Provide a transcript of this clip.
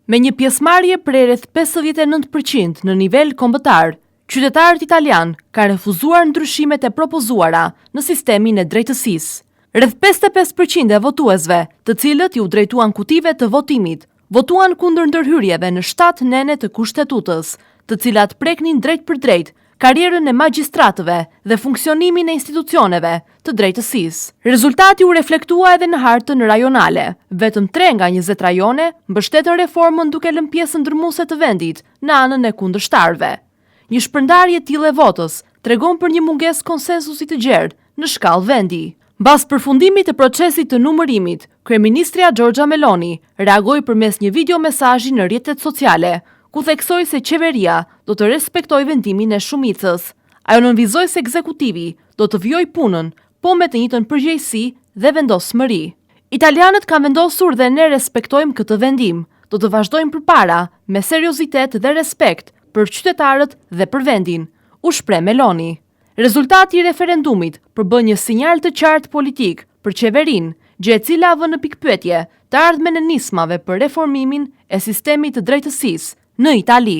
Me një pjesëmarrje prej rreth 59% në nivel kombëtar, qytetarët italian kanë refuzuar ndryshimet e propozuara në sistemin e drejtësisë. Rreth 55% e votuesve, të cilët ju drejtuan kutive të votimit, votuan kundër ndërhyrjeve në 7 nene të kushtetutës, të cilat preknin drejt për drejt karrierën e magjistratëve dhe funksionimin e institucioneve të drejtësisë. Rezultati u reflektua edhe në hartën rajonale. Vetëm 3 nga 20 rajone mbështetën reformën duke lënë pjesën ndërmuese të vendit në anën e kundërshtarëve. Një shpërndarje tillë e votës tregon për një mungesë konsensusi të gjerë në shkallë vendi. Mbas përfundimit të procesit të numërimit, kryeministria Giorgia Meloni reagoi përmes një video mesazhi në rrjetet sociale, ku theksoi se qeveria do të respektojë vendimin e shumicës. Ajo nënvizoi se ekzekutivi do të vijojë punën, po me të njëjtën përgjegjësi dhe vendosmëri. Italianët kanë vendosur dhe ne respektojmë këtë vendim. Do të vazhdojmë përpara me seriozitet dhe respekt për qytetarët dhe për vendin, u shpreh Meloni. Rezultati i referendumit përbën një sinjal të qartë politik për qeverinë, gjë e cila vë në pikpyetje të ardhmen e nismave për reformimin e sistemit të drejtësisë në Itali.